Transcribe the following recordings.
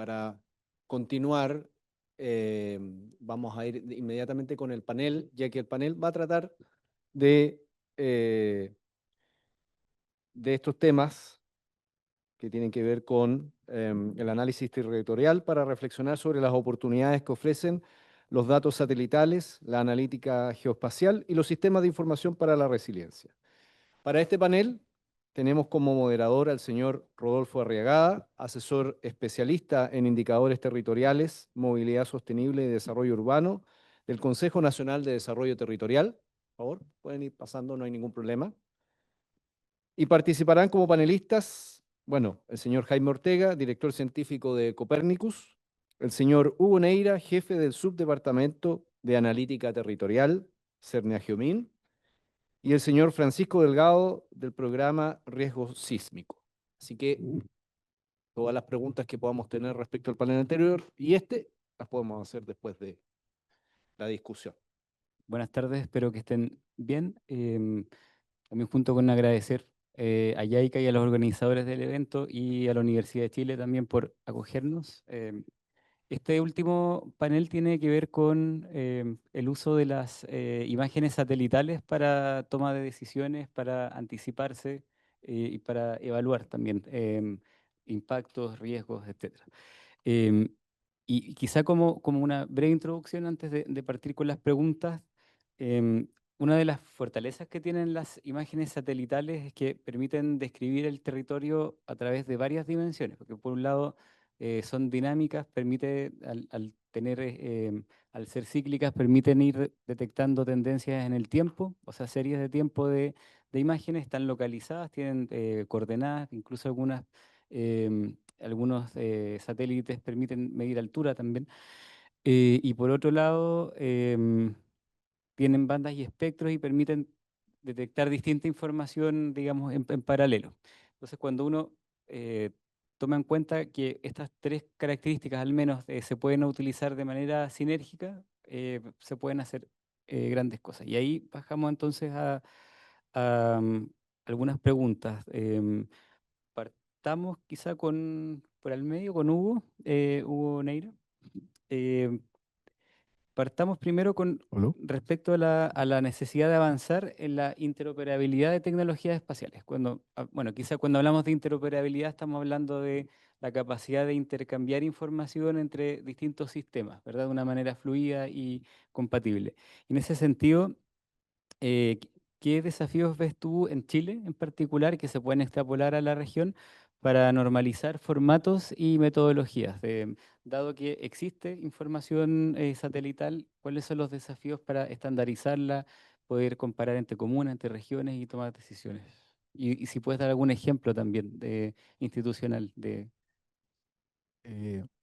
para continuar, vamos a ir inmediatamente con el panel, ya que el panel va a tratar de, eh, de estos temas que tienen que ver con el análisis territorial para reflexionar sobre las oportunidades que ofrecen los datos satelitales, la analítica geoespacial y los sistemas de información para la resiliencia. Para este panel tenemos como moderador al señor Rodolfo Arriagada, asesor especialista en indicadores territoriales, movilidad sostenible y desarrollo urbano del Consejo Nacional de Desarrollo Territorial. Por favor, pueden ir pasando, no hay ningún problema. Y participarán como panelistas, bueno, el señor Jaime Ortega, director científico de Copernicus, el señor Hugo Neira, jefe del subdepartamento de Analítica Territorial, Cerneagiomín, y el señor Francisco Delgado del programa Riesgo Sísmico. Así que todas las preguntas que podamos tener respecto al panel anterior y las podemos hacer después de la discusión. Buenas tardes, espero que estén bien. También junto con agradecer a YAICA y a los organizadores del evento y a la Universidad de Chile también por acogernos. Este último panel tiene que ver con el uso de las imágenes satelitales para toma de decisiones, para anticiparse y para evaluar también impactos, riesgos, etc. Y quizá como una breve introducción antes de partir con las preguntas, una de las fortalezas que tienen las imágenes satelitales es que permiten describir el territorio a través de varias dimensiones, porque por un lado son dinámicas, al ser cíclicas, permiten ir detectando tendencias en el tiempo, o sea, series de tiempo de imágenes están localizadas, tienen coordenadas, incluso algunos satélites permiten medir altura también. Y por otro lado, tienen bandas y espectros y permiten detectar distinta información, digamos, en paralelo. Entonces, cuando uno eh, toma en cuenta que estas tres características al menos se pueden utilizar de manera sinérgica, se pueden hacer grandes cosas. Y ahí bajamos entonces a algunas preguntas. Partamos quizá por el medio con Hugo, Hugo Neira. Eh, Partamos primero con ¿Aló? respecto a la necesidad de avanzar en la interoperabilidad de tecnologías espaciales. Bueno, quizá cuando hablamos de interoperabilidad estamos hablando de la capacidad de intercambiar información entre distintos sistemas, ¿verdad? De una manera fluida y compatible. En ese sentido, ¿qué desafíos ves tú en Chile en particular que se pueden extrapolar a la región para normalizar formatos y metodologías? Dado que existe información satelital, ¿cuáles son los desafíos para estandarizarla, poder comparar entre comunas, entre regiones y tomar decisiones? Y si puedes dar algún ejemplo también institucional de...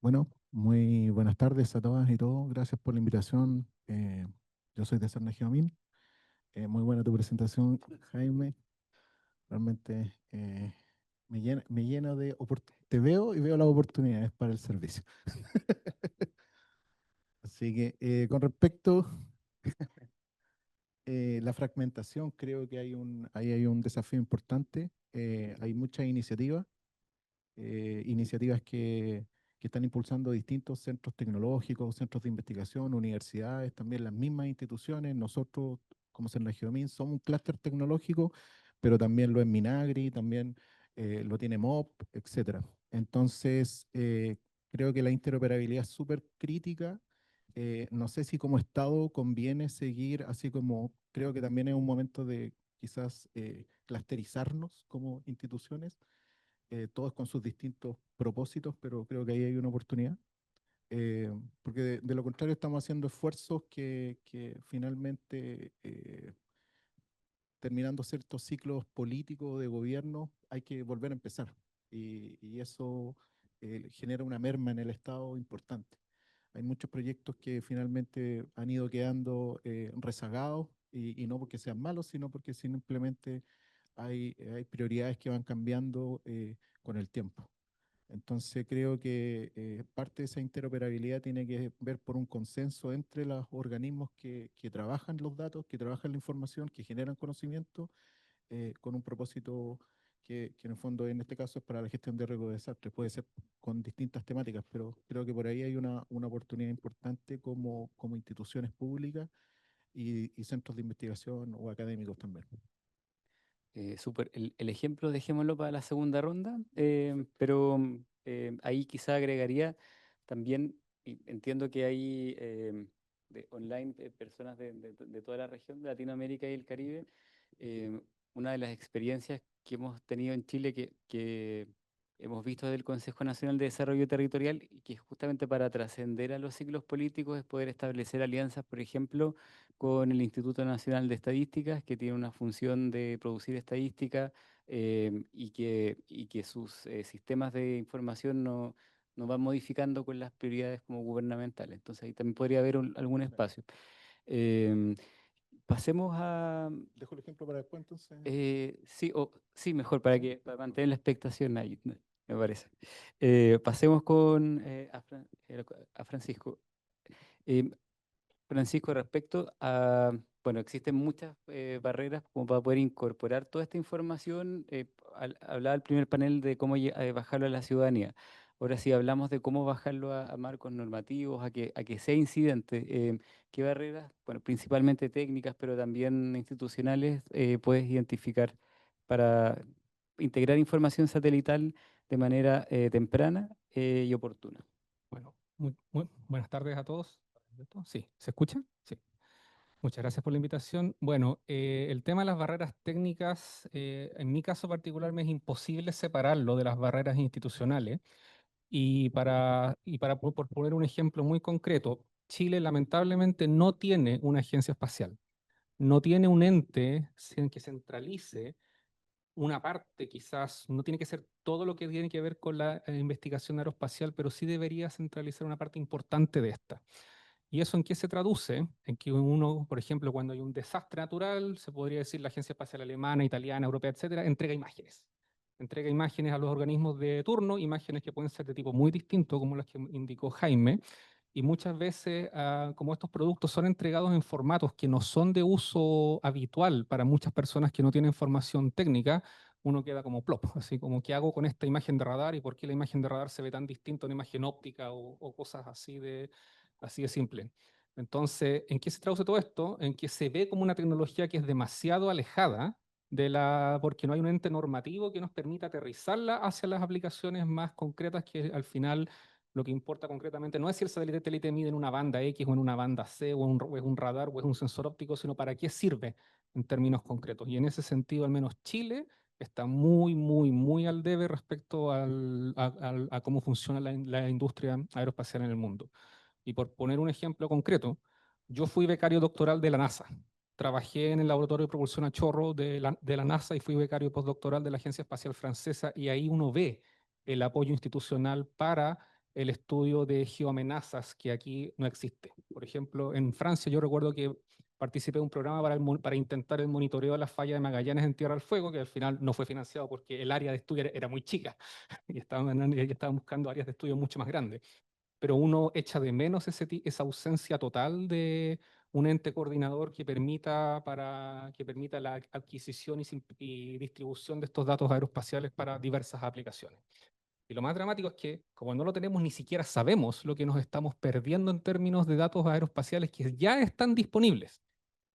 Bueno, muy buenas tardes a todas y todos. Gracias por la invitación. Yo soy de Cernagiomín. Muy buena tu presentación, Jaime. Realmente me llena de oportunidades. Te veo y veo las oportunidades para el servicio. Así que con respecto a la fragmentación, creo que ahí hay un desafío importante. Hay muchas iniciativas que están impulsando distintos centros tecnológicos, centros de investigación, universidades, también las mismas instituciones. Nosotros, como Cernagiomín, somos un clúster tecnológico, pero también lo es Minagri, también lo tiene MOP, etcétera. Entonces, creo que la interoperabilidad es súper crítica. No sé si como Estado conviene seguir, así como creo que también es un momento de quizás clusterizarnos como instituciones, todos con sus distintos propósitos, pero creo que ahí hay una oportunidad. Porque de lo contrario estamos haciendo esfuerzos que finalmente, terminando ciertos ciclos políticos de gobierno, hay que volver a empezar. Y eso genera una merma en el Estado importante. Hay muchos proyectos que finalmente han ido quedando rezagados y no porque sean malos, sino porque simplemente hay prioridades que van cambiando con el tiempo. Entonces creo que parte de esa interoperabilidad tiene que ver por un consenso entre los organismos que trabajan los datos, que trabajan la información, que generan conocimiento, con un propósito que en el fondo en este caso es para la gestión de riesgos de desastres. Puede ser con distintas temáticas, pero creo que por ahí hay una oportunidad importante como instituciones públicas y centros de investigación o académicos también. Súper. El ejemplo dejémoslo para la segunda ronda, pero ahí quizá agregaría también, y entiendo que hay online personas de toda la región de Latinoamérica y el Caribe. eh, una de las experiencias que hemos tenido en Chile que hemos visto desde el Consejo Nacional de Desarrollo Territorial, y que es justamente para trascender a los ciclos políticos, es poder establecer alianzas, por ejemplo, con el Instituto Nacional de Estadísticas, que tiene una función de producir estadística, y que sus sistemas de información no van modificando con las prioridades como gubernamentales. Entonces ahí también podría haber algún espacio. Em, Pasemos a... Dejo el ejemplo para después, entonces. Sí, sí, mejor para Sí. para mantener la expectación ahí, me parece. Pasemos con a Francisco. Em, Francisco, respecto a, bueno, existen muchas barreras como para poder incorporar toda esta información. Hablaba el primer panel de cómo bajarlo a la ciudadanía. Ahora sí hablamos de cómo bajarlo a marcos normativos, a que sea incidente. ¿Qué barreras, bueno, principalmente técnicas, pero también institucionales, puedes identificar para integrar información satelital de manera temprana y oportuna? Bueno, buenas tardes a todos. Sí, ¿se escucha? Sí. Muchas gracias por la invitación. Bueno, el tema de las barreras técnicas, en mi caso particular, me es imposible separarlo de las barreras institucionales. Por poner un ejemplo muy concreto, Chile lamentablemente no tiene una agencia espacial, no tiene un ente que centralice una parte, quizás, no tiene que ser todo lo que tiene que ver con la investigación aeroespacial, pero sí debería centralizar una parte importante de esta. ¿Y eso en qué se traduce? En que uno, por ejemplo, cuando hay un desastre natural, se podría decir la Agencia Espacial Alemana, Italiana, Europea, etcétera, entrega imágenes. Entrega imágenes a los organismos de turno, imágenes que pueden ser de tipo muy distinto, como las que indicó Jaime, y muchas veces, como estos productos son entregados en formatos que no son de uso habitual para muchas personas que no tienen formación técnica, uno queda como plop, así como ¿qué hago con esta imagen de radar y por qué la imagen de radar se ve tan distinta a una imagen óptica o cosas así de simple? Entonces, ¿en qué se traduce todo esto? En que se ve como una tecnología que es demasiado alejada porque no hay un ente normativo que nos permita aterrizarla hacia las aplicaciones más concretas, que al final lo que importa concretamente no es si el satélite mide en una banda X o en una banda C o es un radar o es un sensor óptico, sino para qué sirve en términos concretos. Y en ese sentido, al menos Chile está muy, muy, muy al debe respecto a cómo funciona la industria aeroespacial en el mundo. Y por poner un ejemplo concreto, yo fui becario doctoral de la NASA. Trabajé en el laboratorio de propulsión a chorro de la NASA y fui becario postdoctoral de la Agencia Espacial Francesa, y ahí uno ve el apoyo institucional para el estudio de geoamenazas que aquí no existe. Por ejemplo, en Francia yo recuerdo que participé de un programa para intentar el monitoreo de la falla de Magallanes en Tierra del Fuego, que al final no fue financiado porque el área de estudio era muy chica y estaban buscando áreas de estudio mucho más grandes. Pero uno echa de menos esa ausencia total de un ente coordinador que permita la adquisición y distribución de estos datos aeroespaciales para diversas aplicaciones. Y lo más dramático es que, como no lo tenemos, ni siquiera sabemos lo que nos estamos perdiendo en términos de datos aeroespaciales que ya están disponibles.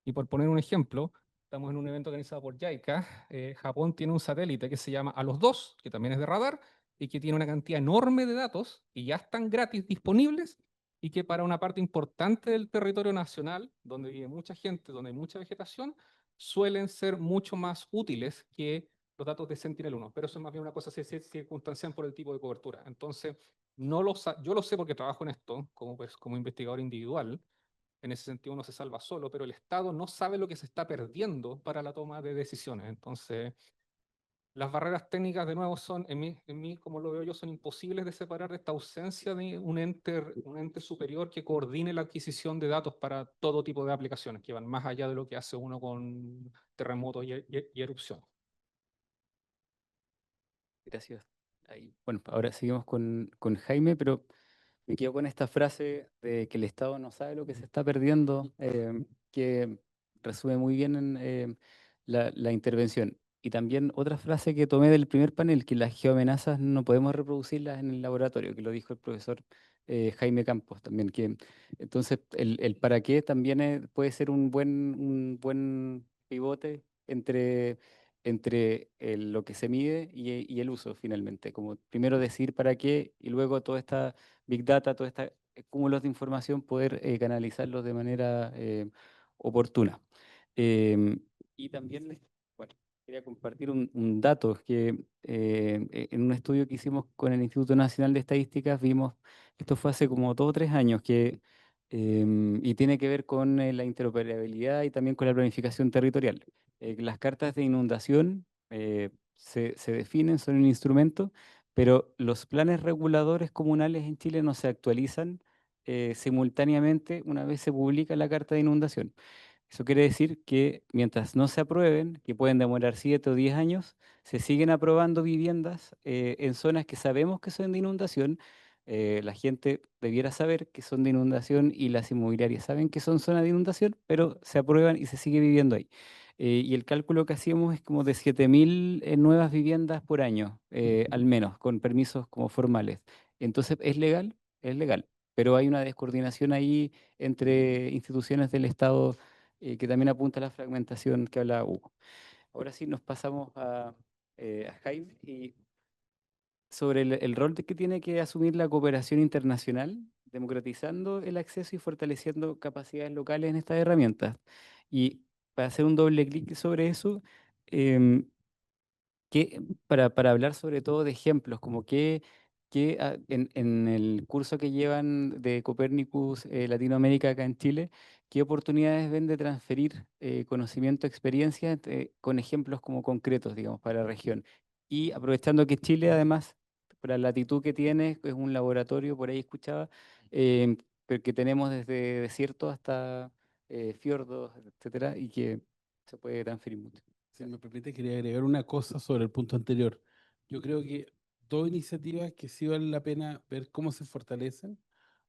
Y por poner un ejemplo, estamos en un evento organizado por JICA. Japón tiene un satélite que se llama ALOS-2, que también es de radar, y que tiene una cantidad enorme de datos y ya están gratis disponibles, y que para una parte importante del territorio nacional, donde vive mucha gente, donde hay mucha vegetación, suelen ser mucho más útiles que los datos de Sentinel-1. Pero eso es más bien una cosa circunstancial por el tipo de cobertura. Entonces, yo lo sé porque trabajo en esto como investigador individual. En ese sentido uno se salva solo, pero el Estado no sabe lo que se está perdiendo para la toma de decisiones. Entonces, las barreras técnicas, de nuevo, en mí, como lo veo yo, son imposibles de separar de esta ausencia de un ente superior que coordine la adquisición de datos para todo tipo de aplicaciones, que van más allá de lo que hace uno con terremotos y erupciones. Gracias. Bueno, ahora seguimos con Jaime, pero me quedo con esta frase de que el Estado no sabe lo que se está perdiendo, que resume muy bien en la intervención. Y también otra frase que tomé del primer panel, que las geoamenazas no podemos reproducirlas en el laboratorio, que lo dijo el profesor Jaime Campos también. Que, entonces, el para qué también puede ser un buen pivote entre lo que se mide y el uso finalmente. Como primero decir para qué y luego toda esta big data, toda esta cúmulos de información, poder canalizarlos de manera oportuna. Y también, bueno, quería compartir un dato que en un estudio que hicimos con el Instituto Nacional de Estadísticas vimos, esto fue hace como 2 o 3 años, y tiene que ver con la interoperabilidad y también con la planificación territorial. Las cartas de inundación se definen, son un instrumento, pero los planes reguladores comunales en Chile no se actualizan simultáneamente una vez se publica la carta de inundación. Eso quiere decir que mientras no se aprueben, que pueden demorar 7 o 10 años, se siguen aprobando viviendas en zonas que sabemos que son de inundación. La gente debiera saber que son de inundación y las inmobiliarias saben que son zonas de inundación, pero se aprueban y se sigue viviendo ahí. Y el cálculo que hacíamos es como de 7.000 nuevas viviendas por año, al menos, con permisos como formales. Entonces, ¿es legal? Es legal, pero hay una descoordinación ahí entre instituciones del Estado que también apunta a la fragmentación que hablaba Hugo. Ahora sí nos pasamos a Jaime y sobre el rol que tiene que asumir la cooperación internacional, democratizando el acceso y fortaleciendo capacidades locales en estas herramientas. Y para hacer un doble clic sobre eso, em, para hablar sobre todo de ejemplos, como en el curso que llevan de Copernicus Latinoamérica acá en Chile, ¿qué oportunidades ven de transferir conocimiento, experiencia con ejemplos como concretos, digamos, para la región? Y aprovechando que Chile, además, por la latitud que tiene, es un laboratorio, por ahí escuchaba, pero que tenemos desde desiertos hasta fiordos, etcétera, y que se puede transferir mucho. Si me permite, quería agregar una cosa sobre el punto anterior. Yo creo que dos iniciativas que sí vale la pena ver cómo se fortalecen.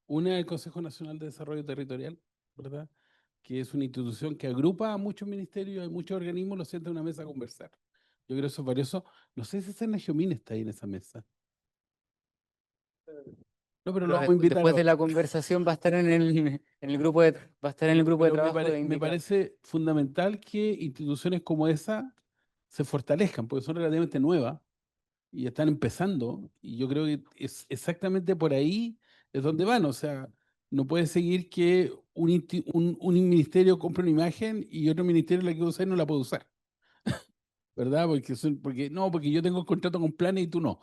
Una es el Consejo Nacional de Desarrollo Territorial, ¿verdad? Que es una institución que agrupa a muchos ministerios y muchos organismos, los sienta en una mesa a conversar. Yo creo que eso es valioso. No sé si Serna Giomín está ahí en esa mesa. No, pero lo vamos a invitar Después de ahora. la conversación va a estar en el grupo va a estar en el grupo de Pero trabajo de me indicar. parece fundamental que instituciones como esa se fortalezcan, porque son relativamente nuevas y están empezando, y yo creo que es exactamente por ahí es donde van. O sea, no puede seguir que un ministerio compre una imagen y otro ministerio la quiere usar y no la puede usar, ¿verdad? Porque yo tengo el contrato con Planes y tú no.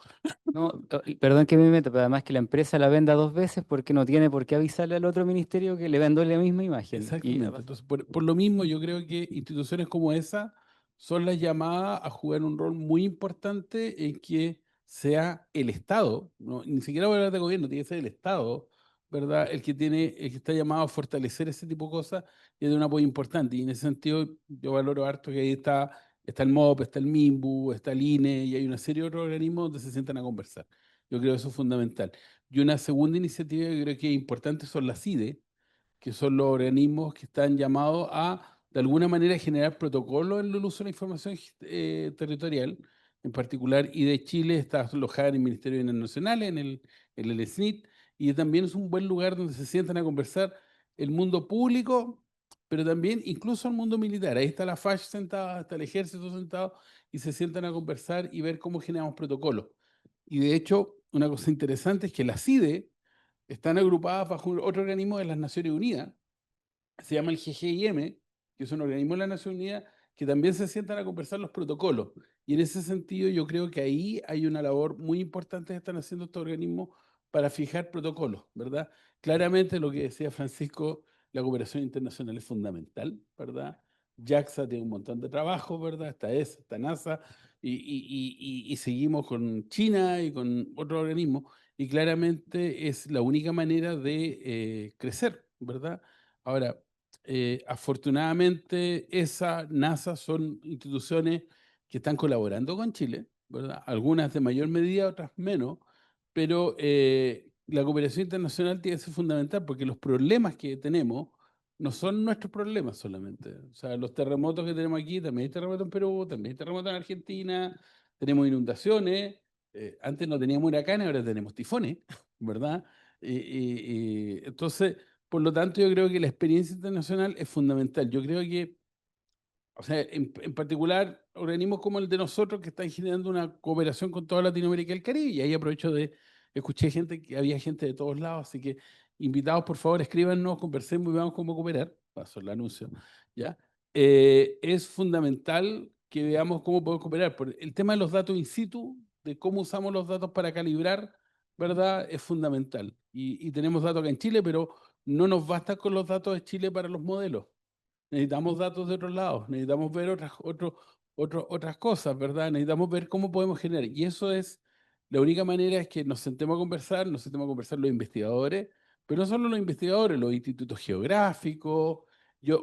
No, y perdón que me meta, pero además que la empresa la venda 2 veces porque no tiene por qué avisarle al otro ministerio que le vendó la misma imagen. Exactamente. Entonces, por lo mismo, yo creo que instituciones como esa son las llamadas a jugar un rol muy importante en que sea el Estado, ni siquiera voy a hablar de gobierno, tiene que ser el Estado, ¿verdad? El que está llamado a fortalecer ese tipo de cosas y es de un apoyo importante. Y en ese sentido, yo valoro harto que ahí está el MOP, está el MIMBU, está el INE y hay una serie de otros organismos donde se sientan a conversar. Yo creo que eso es fundamental. Y una segunda iniciativa que creo que es importante son las CIDE, que son los organismos que están llamados a, de alguna manera, generar protocolos en el uso de la información territorial. En particular, y de Chile está alojada en el Ministerio de Bienes Nacionales, en el SNIT, y también es un buen lugar donde se sientan a conversar el mundo público, pero también incluso el mundo militar. Ahí está la FACH sentada, está el ejército sentado, y se sientan a conversar y ver cómo generamos protocolos. Y de hecho, una cosa interesante es que la CIDE están agrupadas bajo otro organismo de las Naciones Unidas, se llama el GGIM, que es un organismo de las Naciones Unidas, que también se sientan a conversar los protocolos. Y en ese sentido yo creo que ahí hay una labor muy importante que están haciendo estos organismos para fijar protocolos, ¿verdad? Claramente lo que decía Francisco, la cooperación internacional es fundamental, ¿verdad? JAXA tiene un montón de trabajo, ¿verdad? Está NASA, y seguimos con China y con otros organismos, y claramente es la única manera de crecer, ¿verdad? Ahora, afortunadamente, esa NASA son instituciones que están colaborando con Chile, ¿verdad? Algunas de mayor medida, otras menos, pero la cooperación internacional tiene que ser fundamental porque los problemas que tenemos no son nuestros problemas solamente. O sea, los terremotos que tenemos aquí, también hay terremotos en Perú, también hay terremotos en Argentina, tenemos inundaciones, antes no teníamos huracanes, ahora tenemos tifones, ¿verdad? Entonces, por lo tanto, yo creo que la experiencia internacional es fundamental. Yo creo que, o sea, en particular, organismos como el de nosotros que están generando una cooperación con toda Latinoamérica y el Caribe, y ahí aprovecho escuché gente, que había gente de todos lados, así que invitados, por favor, escríbanos, conversemos y veamos cómo cooperar. Paso el anuncio, ¿ya? Es fundamental que veamos cómo podemos cooperar. Por el tema de los datos in situ, de cómo usamos los datos para calibrar, ¿verdad? Es fundamental. Y tenemos datos acá en Chile, pero no nos basta con los datos de Chile para los modelos. Necesitamos datos de otros lados, necesitamos ver otras cosas, ¿verdad? Necesitamos ver cómo podemos generar. Y eso es, la única manera es que nos sentemos a conversar los investigadores, pero no solo los investigadores, los institutos geográficos,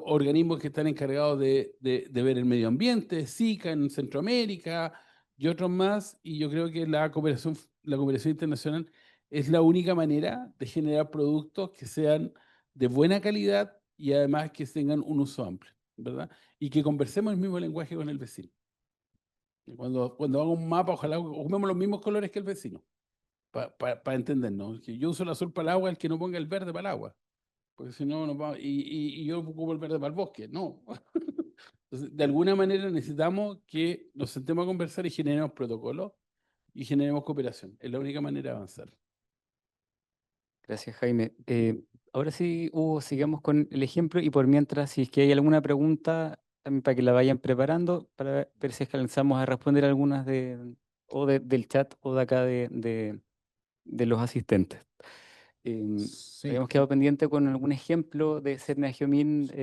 organismos que están encargados de ver el medio ambiente, SICA en Centroamérica y otros más. Y yo creo que la cooperación internacional es la única manera de generar productos que sean de buena calidad y además que tengan un uso amplio, ¿verdad? Y que conversemos el mismo lenguaje con el vecino. Y cuando haga un mapa, ojalá ocupemos los mismos colores que el vecino, para entendernos. Que yo uso el azul para el agua, el que no ponga el verde para el agua, porque si no, y yo ocupo el verde para el bosque, no. Entonces, de alguna manera necesitamos que nos sentemos a conversar y generemos protocolos y generemos cooperación. Es la única manera de avanzar. Gracias, Jaime. Ahora sí, Hugo, sigamos con el ejemplo y por mientras, si es que hay alguna pregunta, también para que la vayan preparando, para ver si es que alcanzamos a responder algunas del chat o de acá de los asistentes. Sí, Habíamos quedado pendiente con algún ejemplo de Setna Geomin sí.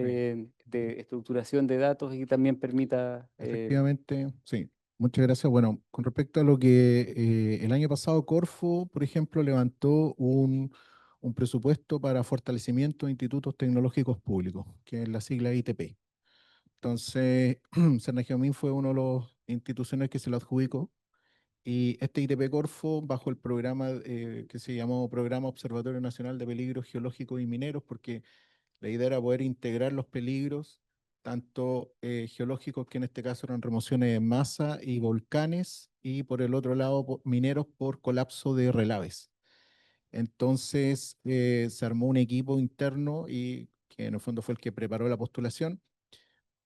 de estructuración de datos y que también permita... Efectivamente, sí. Muchas gracias. Bueno, con respecto a lo que el año pasado Corfo, por ejemplo, levantó un presupuesto para fortalecimiento de institutos tecnológicos públicos, que es la sigla ITP. Entonces, Cernageomin fue una de las instituciones que se lo adjudicó. Y este ITP Corfo, bajo el programa que se llamó Programa Observatorio Nacional de Peligros Geológicos y Mineros, porque la idea era poder integrar los peligros, tanto geológicos, que en este caso eran remociones de masa y volcanes, y por el otro lado mineros por colapso de relaves. Entonces se armó un equipo interno y que en el fondo fue el que preparó la postulación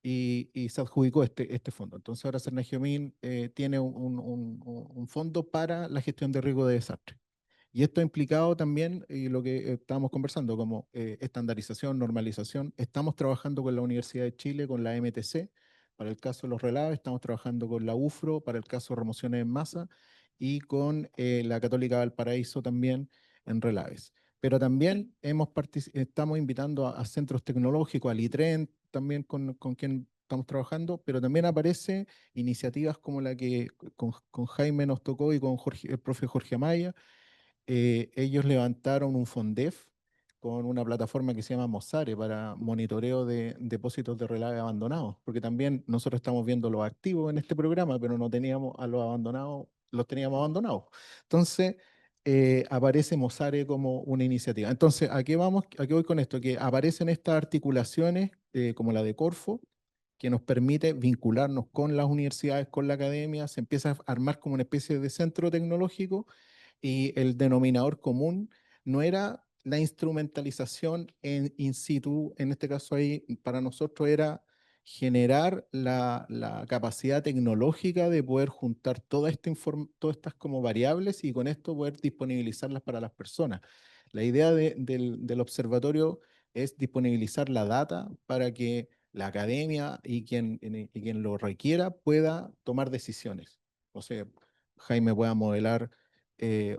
y se adjudicó este fondo. Entonces ahora Cernageomin tiene un fondo para la gestión de riesgo de desastre. Y esto ha implicado también, y lo que estábamos conversando, como estandarización, normalización. Estamos trabajando con la Universidad de Chile, con la MTC, para el caso de los relaves, estamos trabajando con la UFRO, para el caso de remociones en masa, y con la Católica Valparaíso también en relaves. Pero también estamos invitando a centros tecnológicos, al ITREN, también con quien estamos trabajando, pero también aparece iniciativas como la que con Jaime nos tocó y con el profe Jorge Amaya. Ellos levantaron un FONDEF con una plataforma que se llama Mosare para monitoreo de depósitos de relaves abandonados, porque también nosotros estamos viendo los activos en este programa, pero no teníamos a los abandonados, los teníamos abandonados. Entonces, aparece Mosare como una iniciativa. Entonces, ¿a qué vamos? ¿A qué voy con esto? Que aparecen estas articulaciones, como la de Corfo, que nos permite vincularnos con las universidades, con la academia, se empieza a armar como una especie de centro tecnológico y el denominador común no era la instrumentalización in situ, en este caso ahí para nosotros era generar la capacidad tecnológica de poder juntar todas estas como variables y con esto poder disponibilizarlas para las personas. La idea del observatorio es disponibilizar la data para que la academia y quien lo requiera pueda tomar decisiones. O sea, Jaime pueda modelar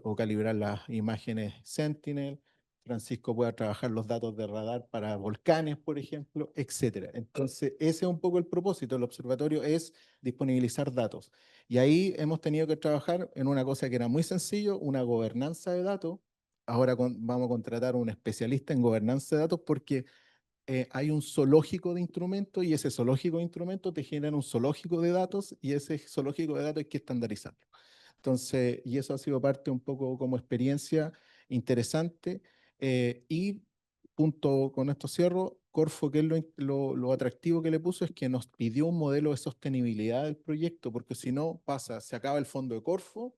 o calibrar las imágenes Sentinel, Francisco pueda trabajar los datos de radar para volcanes, por ejemplo, etcétera. Entonces, ese es un poco el propósito del observatorio, es disponibilizar datos. Y ahí hemos tenido que trabajar en una cosa que era muy sencillo, una gobernanza de datos. Ahora vamos a contratar a un especialista en gobernanza de datos porque hay un zoológico de instrumentos y ese zoológico de instrumentos te genera un zoológico de datos y ese zoológico de datos hay que estandarizarlo. Entonces, y eso ha sido parte un poco como experiencia interesante. Y punto con esto cierro, Corfo, ¿qué es lo atractivo que le puso? Es que nos pidió un modelo de sostenibilidad del proyecto, porque si no pasa, se acaba el fondo de Corfo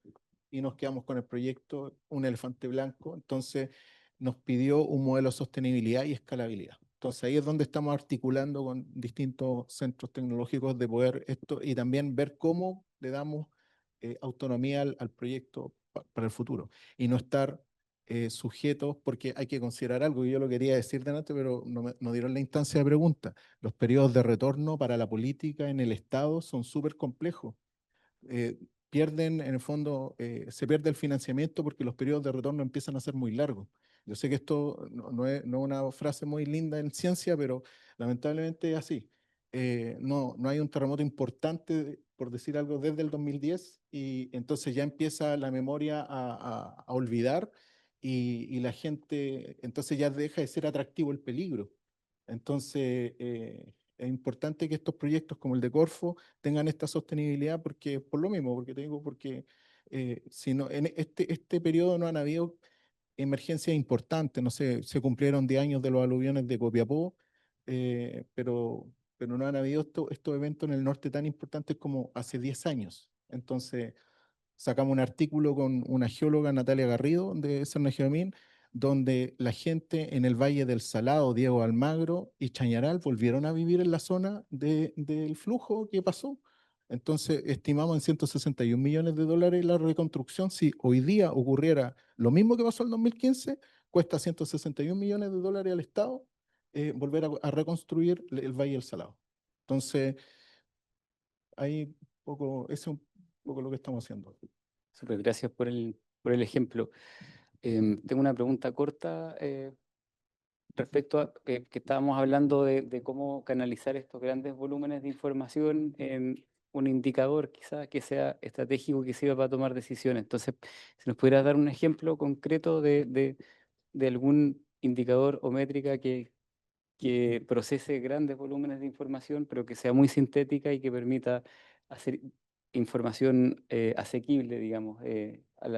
y nos quedamos con el proyecto un elefante blanco. Entonces nos pidió un modelo de sostenibilidad y escalabilidad. Entonces ahí es donde estamos articulando con distintos centros tecnológicos de poder esto y también ver cómo le damos autonomía al proyecto para el futuro y no estar sujetos, porque hay que considerar algo, y yo lo quería decir delante, pero no dieron la instancia de pregunta. Los periodos de retorno para la política en el Estado son súper complejos. Pierden, en el fondo, se pierde el financiamiento porque los periodos de retorno empiezan a ser muy largos. Yo sé que esto no es una frase muy linda en ciencia, pero lamentablemente es así. No hay un terremoto importante, por decir algo, desde el 2010 y entonces ya empieza la memoria a olvidar y la gente, entonces ya deja de ser atractivo el peligro. Entonces, es importante que estos proyectos como el de Corfo tengan esta sostenibilidad porque, por lo mismo, porque te digo, porque si no, en este periodo no han habido emergencias importantes, no sé, se cumplieron 10 años de los aluviones de Copiapó, pero no han habido estos eventos en el norte tan importantes como hace 10 años. Entonces, sacamos un artículo con una geóloga, Natalia Garrido, de Cernajeomín, donde la gente en el Valle del Salado, Diego Almagro y Chañaral volvieron a vivir en la zona del flujo que pasó. Entonces, estimamos en 161 millones de dólares la reconstrucción. Si hoy día ocurriera lo mismo que pasó en 2015, cuesta 161 millones de dólares al Estado volver a reconstruir el Valle del Salado. Entonces, ahí ese es un poco lo que estamos haciendo. Súper, gracias por el ejemplo. Tengo una pregunta corta respecto a que estábamos hablando de cómo canalizar estos grandes volúmenes de información en un indicador quizá que sea estratégico que sirva para tomar decisiones. Entonces, si nos pudieras dar un ejemplo concreto de algún indicador o métrica que procese grandes volúmenes de información, pero que sea muy sintética y que permita hacer información asequible, digamos, a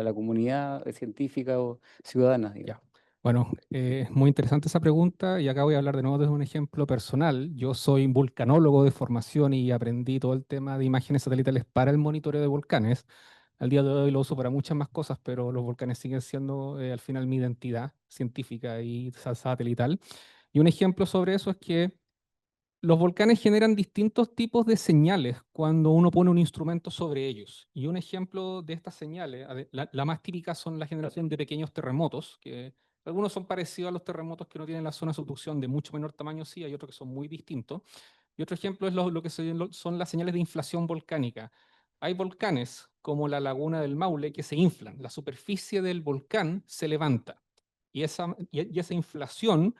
la comunidad científica o ciudadana, digamos. Ya. Bueno, es muy interesante esa pregunta y acá voy a hablar de nuevo desde un ejemplo personal. Yo soy vulcanólogo de formación y aprendí todo el tema de imágenes satelitales para el monitoreo de volcanes. Al día de hoy lo uso para muchas más cosas, pero los volcanes siguen siendo al final mi identidad científica y satelital. Y un ejemplo sobre eso es que los volcanes generan distintos tipos de señales cuando uno pone un instrumento sobre ellos. Y un ejemplo de estas señales, la más típica son la generación de pequeños terremotos, que algunos son parecidos a los terremotos que uno tiene en la zona de subducción de mucho menor tamaño, sí, hay otros que son muy distintos. Y otro ejemplo es lo que son las señales de inflación volcánica. Hay volcanes como la laguna del Maule que se inflan, la superficie del volcán se levanta. Y esa inflación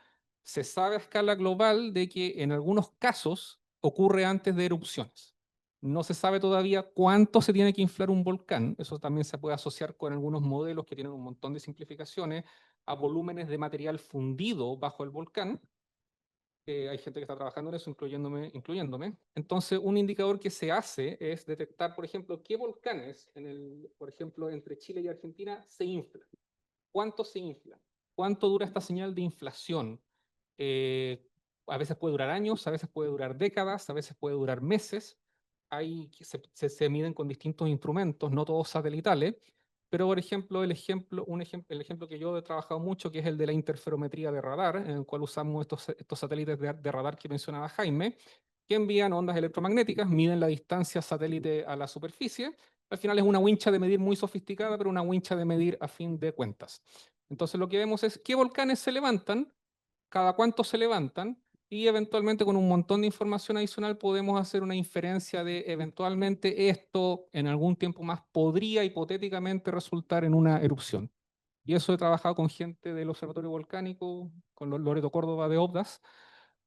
se sabe a escala global de que en algunos casos ocurre antes de erupciones. No se sabe todavía cuánto se tiene que inflar un volcán. Eso también se puede asociar con algunos modelos que tienen un montón de simplificaciones a volúmenes de material fundido bajo el volcán. Hay gente que está trabajando en eso, incluyéndome. Entonces, un indicador que se hace es detectar, por ejemplo, qué volcanes, por ejemplo, entre Chile y Argentina, se inflan. ¿Cuánto se infla? ¿Cuánto dura esta señal de inflación? A veces puede durar años, a veces puede durar décadas, a veces puede durar meses. Se miden con distintos instrumentos, no todos satelitales, pero por ejemplo, el ejemplo que yo he trabajado mucho, que es el de la interferometría de radar, en el cual usamos estos satélites de radar que mencionaba Jaime, que envían ondas electromagnéticas, miden la distancia satélite a la superficie. Al final es una wincha de medir muy sofisticada, pero una wincha de medir a fin de cuentas. Entonces lo que vemos es qué volcanes se levantan, cada cuánto se levantan, y eventualmente con un montón de información adicional podemos hacer una inferencia de eventualmente esto en algún tiempo más podría hipotéticamente resultar en una erupción. Y eso he trabajado con gente del Observatorio Volcánico, con Loreto Córdoba de OBDAS,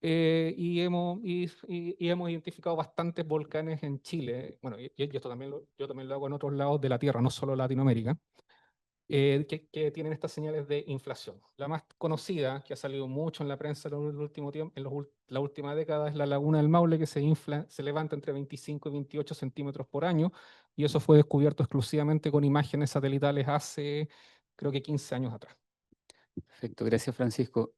y hemos identificado bastantes volcanes en Chile. Bueno, y esto yo también lo hago en otros lados de la Tierra, no solo Latinoamérica, que tienen estas señales de inflación. La más conocida, que ha salido mucho en la prensa en el último tiempo, la última década, es la Laguna del Maule, que se levanta entre 25 y 28 centímetros por año, y eso fue descubierto exclusivamente con imágenes satelitales hace, creo que 15 años atrás. Perfecto, gracias Francisco.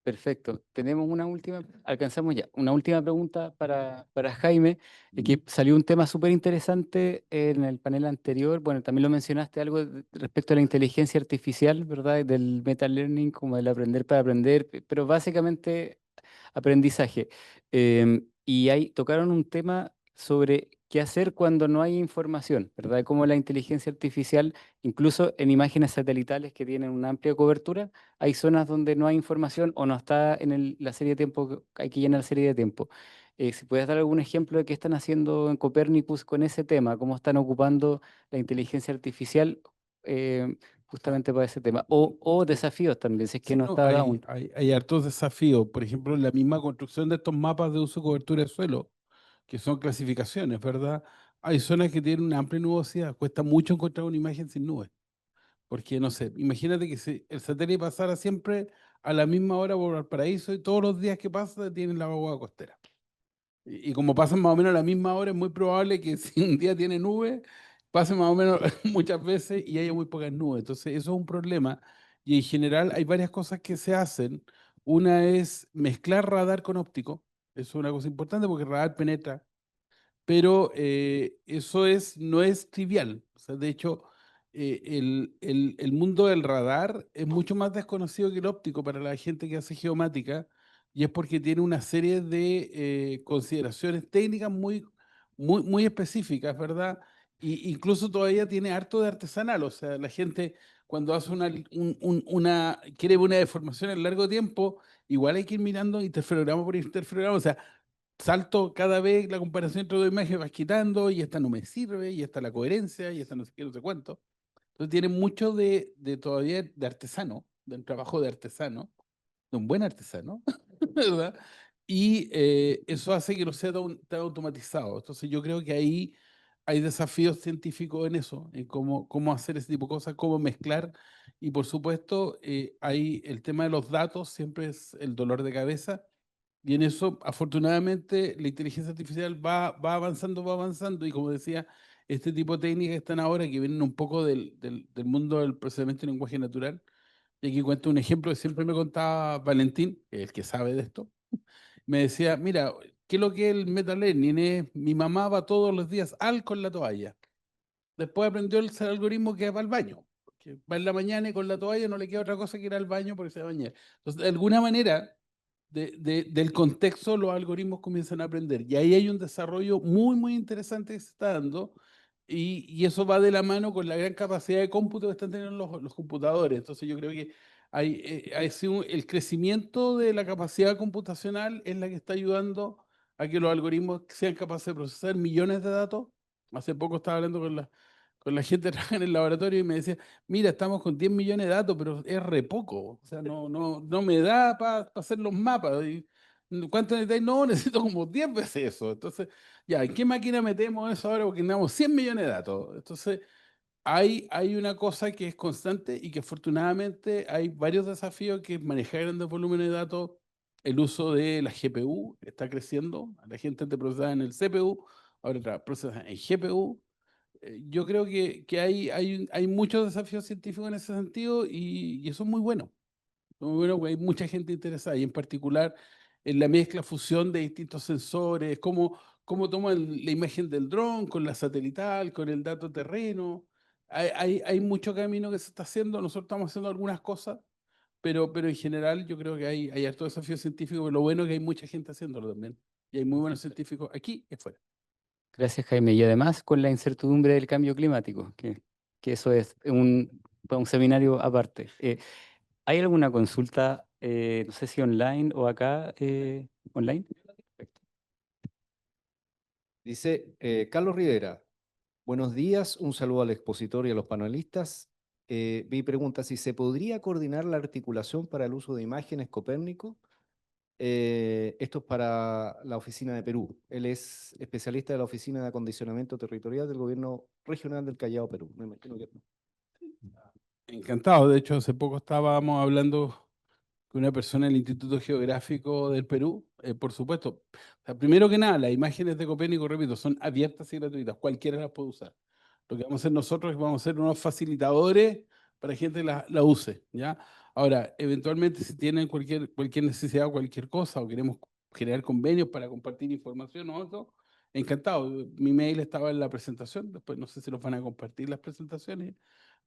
Perfecto. Tenemos una última, alcanzamos ya, una última pregunta para Jaime, que salió un tema súper interesante en el panel anterior. Bueno, también lo mencionaste algo respecto a la inteligencia artificial, ¿verdad? Del meta learning, como del aprender para aprender, pero básicamente aprendizaje. Y ahí tocaron un tema sobre qué hacer cuando no hay información, ¿verdad? Cómo la inteligencia artificial, incluso en imágenes satelitales que tienen una amplia cobertura, hay zonas donde no hay información o no está en la serie de tiempo, hay que llenar la serie de tiempo. Si puedes dar algún ejemplo de qué están haciendo en Copernicus con ese tema, cómo están ocupando la inteligencia artificial justamente para ese tema, o desafíos también, si es que Sí, no no, está aún. hay hartos desafíos. Por ejemplo, la misma construcción de estos mapas de uso y cobertura de suelo, que son clasificaciones, ¿verdad? Hay zonas que tienen una amplia nubosidad. Cuesta mucho encontrar una imagen sin nubes. Porque, no sé, imagínate que si el satélite pasara siempre a la misma hora por Valparaíso y todos los días que pasa tienen la vaguada costera. Y como pasan más o menos a la misma hora, es muy probable que si un día tiene nube, pase más o menos muchas veces y haya muy pocas nubes. Entonces, eso es un problema. Y en general hay varias cosas que se hacen. Una es mezclar radar con óptico. Eso es una cosa importante porque el radar penetra, pero no es trivial. O sea, de hecho, el mundo del radar es mucho más desconocido que el óptico para la gente que hace geomática, y es porque tiene una serie de consideraciones técnicas muy específicas, ¿verdad? Y incluso todavía tiene harto de artesanal. O sea, la gente cuando hace quiere una deformación en largo tiempo, igual hay que ir mirando interferograma por interferograma. O sea, salto cada vez la comparación entre dos imágenes, vas quitando, y esta no me sirve, y esta la coherencia, y esta no sé qué, no sé cuánto. Entonces tiene mucho de todavía de artesano, del trabajo de artesano, de un buen artesano, ¿verdad? Y eso hace que no sea tan automatizado. Entonces yo creo que ahí hay desafíos científicos en eso, en cómo hacer ese tipo de cosas, cómo mezclar. Y por supuesto, hay el tema de los datos, siempre es el dolor de cabeza, y en eso, afortunadamente, la inteligencia artificial va avanzando, y como decía, este tipo de técnicas están ahora que vienen un poco del mundo del procesamiento de lenguaje natural. Y aquí cuento un ejemplo que siempre me contaba Valentín, que es el que sabe de esto. Me decía, mira, ¿qué es lo que es el metalearning? Mi mamá va todos los días con la toalla. Después aprendió el algoritmo que va al baño, porque va en la mañana y con la toalla no le queda otra cosa que ir al baño porque se va a bañar. Entonces, de alguna manera, del contexto, los algoritmos comienzan a aprender. Y ahí hay un desarrollo muy interesante que se está dando, y eso va de la mano con la gran capacidad de cómputo que están teniendo los computadores. Entonces yo creo que el crecimiento de la capacidad computacional es la que está ayudando a que los algoritmos sean capaces de procesar millones de datos. Hace poco estaba hablando con la gente que trabaja en el laboratorio y me decía, mira, estamos con 10 millones de datos, pero es re poco. O sea, no me da para hacer los mapas. ¿Cuánto necesitáis? No, necesito como 10 veces eso. Entonces, ya, ¿en qué máquina metemos eso ahora? Porque tenemos 100 millones de datos. Entonces, hay una cosa que es constante y que afortunadamente hay varios desafíos, que es manejar grandes volúmenes de datos. El uso de la GPU está creciendo. La gente antes procesaba en el CPU, ahora procesa en GPU. Yo creo que hay muchos desafíos científicos en ese sentido, y eso es muy bueno. Muy bueno, porque hay mucha gente interesada, y en particular en la mezcla, fusión de distintos sensores, cómo toman la imagen del dron con la satelital, con el dato terreno. Hay mucho camino que se está haciendo. Nosotros estamos haciendo algunas cosas, pero en general yo creo que hay harto desafío científico. Lo bueno es que hay mucha gente haciéndolo también. Y hay muy buenos científicos aquí y afuera. Gracias, Jaime. Y además con la incertidumbre del cambio climático, que eso es un seminario aparte. ¿Hay alguna consulta, no sé si online o acá, online? Perfecto. Dice Carlos Rivera, buenos días, un saludo al expositor y a los panelistas. Mi pregunta, si se podría coordinar la articulación para el uso de imágenes Copérnico. Esto es para la oficina de Perú. Él es especialista de la Oficina de Acondicionamiento Territorial del Gobierno Regional del Callao, Perú. Me imagino que... Encantado. De hecho, hace poco estábamos hablando con una persona del Instituto Geográfico del Perú. Por supuesto, o sea, primero que nada, las imágenes de Copérnico, repito, son abiertas y gratuitas, cualquiera las puede usar. Lo que vamos a hacer nosotros es vamos a ser unos facilitadores para que gente la use, ¿ya? Ahora, eventualmente si tienen cualquier necesidad o cualquier cosa, o queremos generar convenios para compartir información o eso, encantado. Mi mail estaba en la presentación, después no sé si los van a compartir las presentaciones,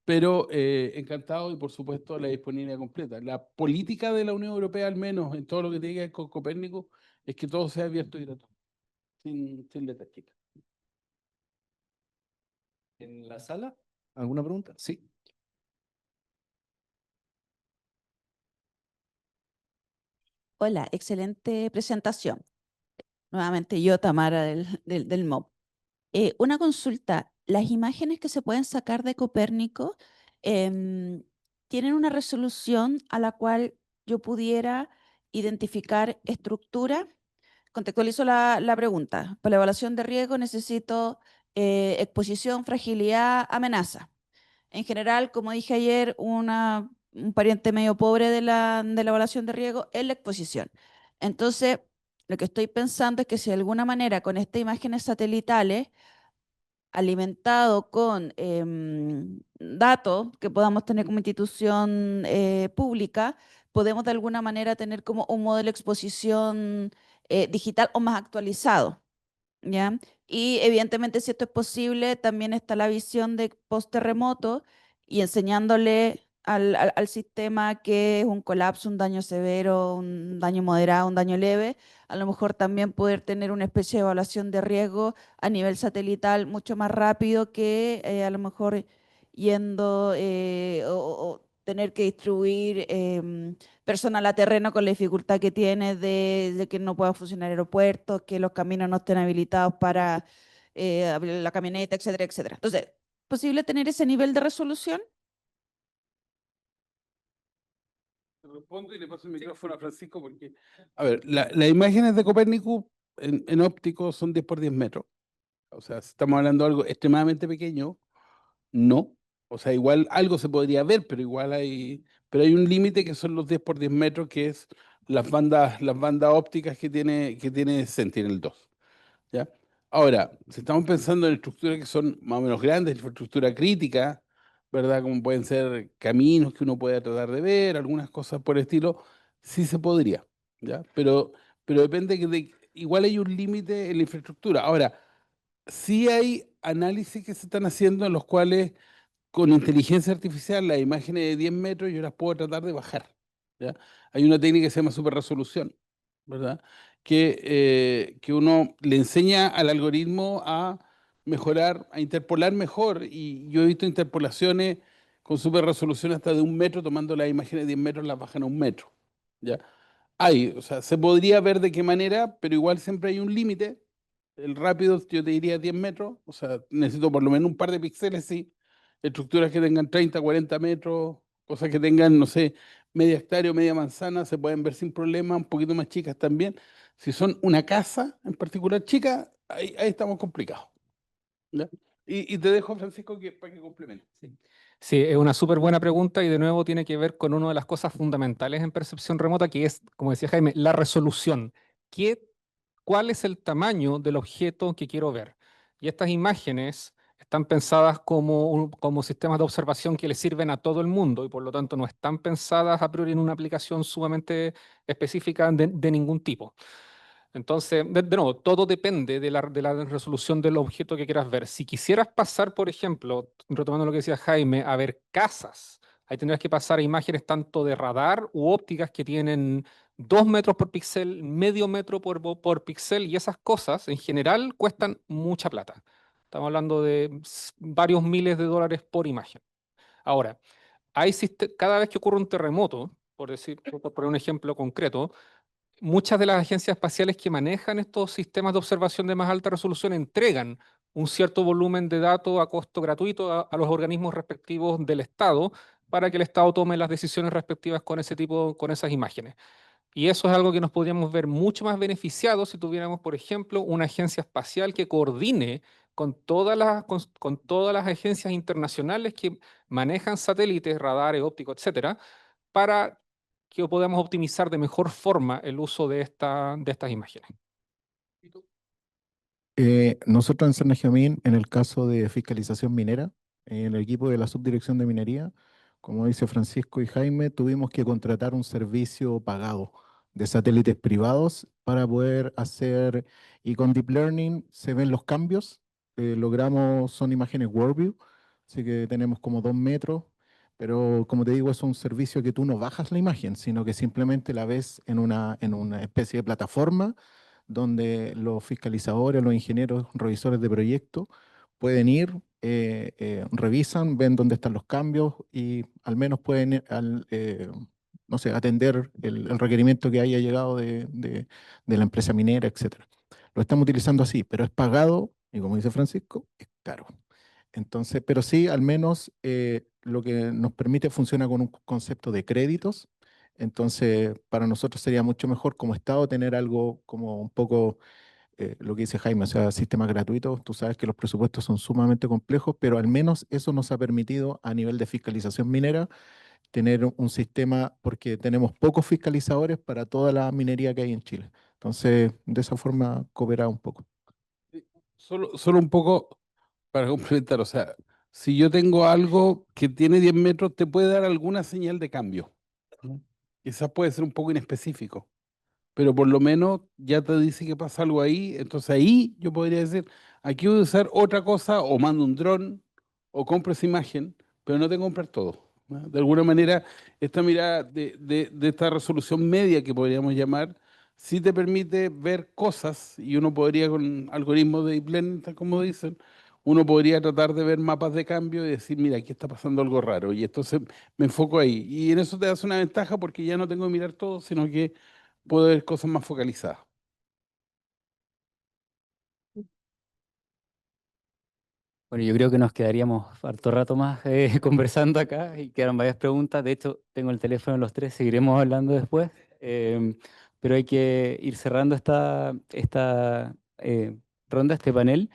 pero encantado y por supuesto la disponibilidad completa. La política de la Unión Europea, al menos en todo lo que tiene que ver con Copérnico, es que todo sea abierto y gratuito, sin letras chicas. ¿En la sala? ¿Alguna pregunta? Sí. Hola, excelente presentación. Nuevamente yo, Tamara, del MOB. Una consulta, las imágenes que se pueden sacar de Copérnico tienen una resolución a la cual yo pudiera identificar estructura. Contextualizo la pregunta. Para la evaluación de riesgo necesito exposición, fragilidad, amenaza. En general, como dije ayer, un pariente medio pobre de la evaluación de riesgo es la exposición. Entonces, lo que estoy pensando es que si de alguna manera con estas imágenes satelitales, alimentado con datos que podamos tener como institución pública, podemos de alguna manera tener como un modelo de exposición digital o más actualizado. ¿Ya? Y evidentemente, si esto es posible, también está la visión de post-terremoto y enseñándole al sistema que es un colapso, un daño severo, un daño moderado, un daño leve, a lo mejor también poder tener una especie de evaluación de riesgo a nivel satelital mucho más rápido que a lo mejor yendo o tener que distribuir personal a terreno con la dificultad que tiene de que no puedan funcionar aeropuertos, que los caminos no estén habilitados para abrir la camioneta, etcétera, etcétera. Entonces, ¿posible tener ese nivel de resolución? Respondo y le paso el micrófono a Francisco porque, a ver, las imágenes de Copérnico en óptico son 10 por 10 metros. O sea, si estamos hablando de algo extremadamente pequeño, no. O sea, igual algo se podría ver, pero igual pero hay un límite que son los 10 por 10 metros, que es las bandas ópticas que tiene Sentinel-2. ¿Ya? Ahora, si estamos pensando en estructuras que son más o menos grandes, infraestructura crítica, ¿verdad? Como pueden ser caminos que uno pueda tratar de ver, algunas cosas por el estilo, sí se podría, ¿ya? Pero depende igual hay un límite en la infraestructura. Ahora, sí hay análisis que se están haciendo en los cuales con inteligencia artificial las imágenes de 10 metros yo las puedo tratar de bajar, ¿ya? Hay una técnica que se llama superresolución, ¿verdad? Que uno le enseña al algoritmo a mejorar, a interpolar mejor, y yo he visto interpolaciones con superresolución hasta de 1 metro, tomando las imágenes de 10 metros, las bajan a 1 metro, ¿ya? O sea, se podría ver de qué manera, pero igual siempre hay un límite. El rápido, yo te diría 10 metros, o sea, necesito por lo menos un par de píxeles, sí. Estructuras que tengan 30, 40 metros, cosas que tengan, no sé, media hectárea o media manzana, se pueden ver sin problema, un poquito más chicas también. Si son una casa en particular chica, ahí estamos complicados, ¿ya? Y te dejo, Francisco, para que complemente. Sí. Sí, es una súper buena pregunta y de nuevo tiene que ver con una de las cosas fundamentales en percepción remota, que es, como decía Jaime, la resolución. ¿Cuál es el tamaño del objeto que quiero ver? Y estas imágenes están pensadas como sistemas de observación que le sirven a todo el mundo y por lo tanto no están pensadas a priori en una aplicación sumamente específica de ningún tipo. Entonces, de nuevo, todo depende de la resolución del objeto que quieras ver. Si quisieras pasar, por ejemplo, retomando lo que decía Jaime, a ver casas, ahí tendrías que pasar a imágenes tanto de radar u ópticas que tienen 2 metros por píxel, medio metro por píxel, y esas cosas en general cuestan mucha plata. Estamos hablando de varios miles de dólares por imagen. Ahora, cada vez que ocurre un terremoto, por poner un ejemplo concreto, muchas de las agencias espaciales que manejan estos sistemas de observación de más alta resolución entregan un cierto volumen de datos a costo gratuito a los organismos respectivos del Estado para que el Estado tome las decisiones respectivas con esas imágenes. Y eso es algo que nos podríamos ver mucho más beneficiados si tuviéramos, por ejemplo, una agencia espacial que coordine con todas las agencias internacionales que manejan satélites, radares, ópticos, etcétera, para que podamos optimizar de mejor forma el uso de estas imágenes. Nosotros en Cernagiomín, en el caso de fiscalización minera, en el equipo de la subdirección de minería, como dice Francisco y Jaime, tuvimos que contratar un servicio pagado de satélites privados para poder hacer, y con Deep Learning se ven los cambios. Logramos, son imágenes Worldview, así que tenemos como 2 metros, pero como te digo, es un servicio que tú no bajas la imagen, sino que simplemente la ves en una especie de plataforma donde los fiscalizadores, los ingenieros, revisores de proyecto pueden ir, revisan, ven dónde están los cambios y al menos pueden, no sé, atender el requerimiento que haya llegado de la empresa minera, etcétera. Lo estamos utilizando así, pero es pagado y como dice Francisco, es caro. Entonces, pero sí, al menos lo que nos permite funciona con un concepto de créditos. Entonces, para nosotros sería mucho mejor como Estado tener algo como un poco lo que dice Jaime, o sea, sistemas gratuitos. Tú sabes que los presupuestos son sumamente complejos, pero al menos eso nos ha permitido a nivel de fiscalización minera tener un sistema, porque tenemos pocos fiscalizadores para toda la minería que hay en Chile. Entonces, de esa forma coopera un poco. Solo un poco para complementar, o sea, si yo tengo algo que tiene 10 metros, te puede dar alguna señal de cambio. Quizás puede ser un poco inespecífico, pero por lo menos ya te dice que pasa algo ahí, entonces ahí yo podría decir, aquí voy a usar otra cosa, o mando un dron, o compro esa imagen, pero no tengo que comprar todo, ¿no? De alguna manera, esta mirada de esta resolución media que podríamos llamar, sí te permite ver cosas, y uno podría con algoritmos de deep learning, tal como dicen, uno podría tratar de ver mapas de cambio y decir, mira, aquí está pasando algo raro, y entonces me enfoco ahí. Y en eso te das una ventaja porque ya no tengo que mirar todo, sino que puedo ver cosas más focalizadas. Bueno, yo creo que nos quedaríamos harto rato más conversando acá y quedaron varias preguntas. De hecho, tengo el teléfono de los tres, seguiremos hablando después. Pero hay que ir cerrando esta ronda, este panel.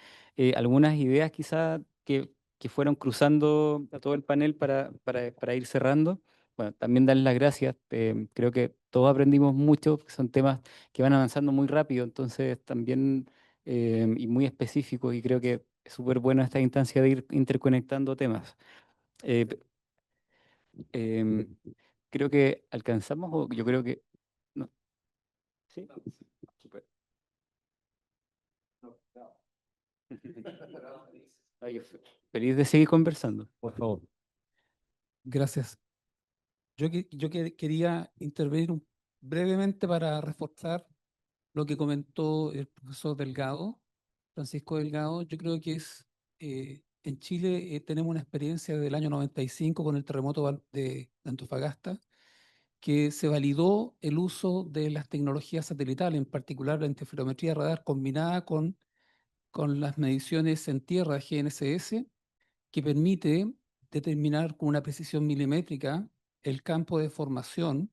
Algunas ideas quizás que fueron cruzando a todo el panel para ir cerrando. Bueno, también darles las gracias. Creo que todos aprendimos mucho, que son temas que van avanzando muy rápido, entonces también y muy específicos, y creo que es súper bueno esta instancia de ir interconectando temas. Eh, em, Creo que alcanzamos, o yo creo que... No. ¿Sí? Súper. Ay, feliz de seguir conversando, por favor. Gracias. Quería intervenir brevemente para reforzar lo que comentó el profesor Delgado, Francisco Delgado. Yo creo que en Chile tenemos una experiencia del año 95 con el terremoto de Antofagasta, que se validó el uso de las tecnologías satelitales, en particular la interferometría radar combinada con las mediciones en tierra GNSS, que permite determinar con una precisión milimétrica el campo de formación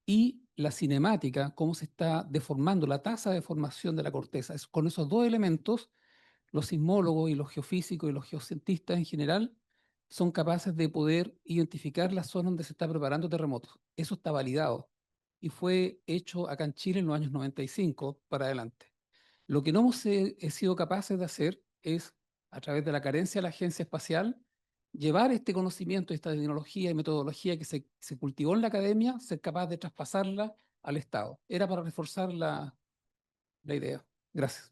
y la cinemática, cómo se está deformando, la tasa de formación de la corteza. Con esos dos elementos, los sismólogos y los geofísicos y los geocientistas en general son capaces de poder identificar la zona donde se está preparando terremotos. Eso está validado y fue hecho acá en Chile en los años 95 para adelante. Lo que no hemos sido capaces de hacer es, a través de la carencia de la agencia espacial, llevar este conocimiento, esta tecnología y metodología que se cultivó en la academia, ser capaz de traspasarla al Estado. Era para reforzar la idea. Gracias.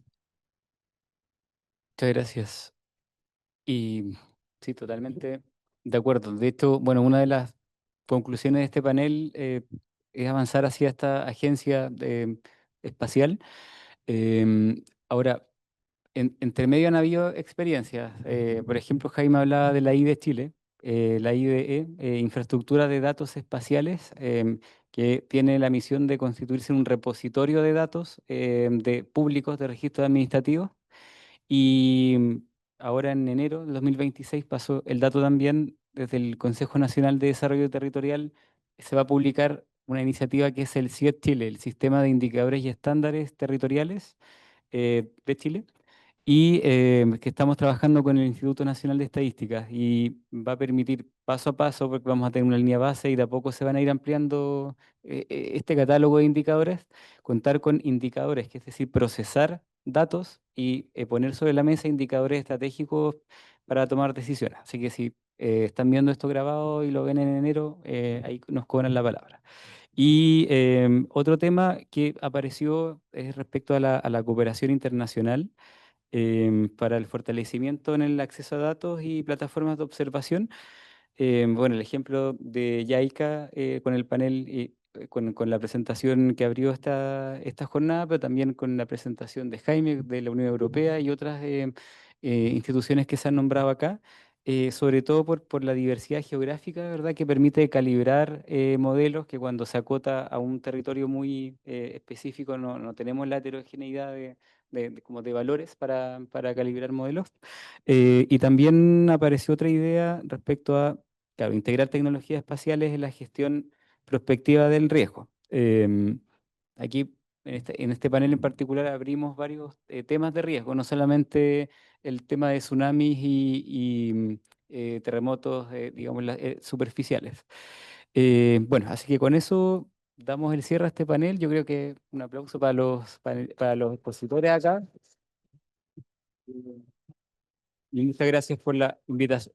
Muchas gracias. Y sí, totalmente de acuerdo. De hecho, bueno, una de las conclusiones de este panel es avanzar hacia esta agencia espacial. Ahora, entre medio han habido experiencias. Por ejemplo, Jaime hablaba de la IDE Chile, la IDE, Infraestructura de Datos Espaciales, que tiene la misión de constituirse en un repositorio de datos de públicos de registros administrativos. Y ahora en enero de 2026 pasó el dato también desde el Consejo Nacional de Desarrollo Territorial. Se va a publicar una iniciativa que es el CIET Chile, el Sistema de Indicadores y Estándares Territoriales de Chile, y que estamos trabajando con el Instituto Nacional de Estadística y va a permitir paso a paso, porque vamos a tener una línea base y de a poco se van a ir ampliando este catálogo de indicadores, contar con indicadores, que es decir, procesar datos y poner sobre la mesa indicadores estratégicos para tomar decisiones. Así que si están viendo esto grabado y lo ven en enero, ahí nos cobran la palabra. Y otro tema que apareció es respecto a la cooperación internacional para el fortalecimiento en el acceso a datos y plataformas de observación. Bueno, el ejemplo de Yaika con el panel y con la presentación que abrió esta jornada, pero también con la presentación de Jaime de la Unión Europea y otras instituciones que se han nombrado acá, sobre todo por la diversidad geográfica, ¿verdad? Que permite calibrar modelos que cuando se acota a un territorio muy específico no tenemos la heterogeneidad como de valores para calibrar modelos. Y también apareció otra idea respecto a, claro, integrar tecnologías espaciales en la gestión prospectiva del riesgo. Aquí, en este panel en particular, abrimos varios temas de riesgo, no solamente el tema de tsunamis y terremotos, digamos, superficiales. Bueno, así que con eso damos el cierre a este panel. Yo creo que un aplauso para los expositores acá. Y muchas gracias por la invitación.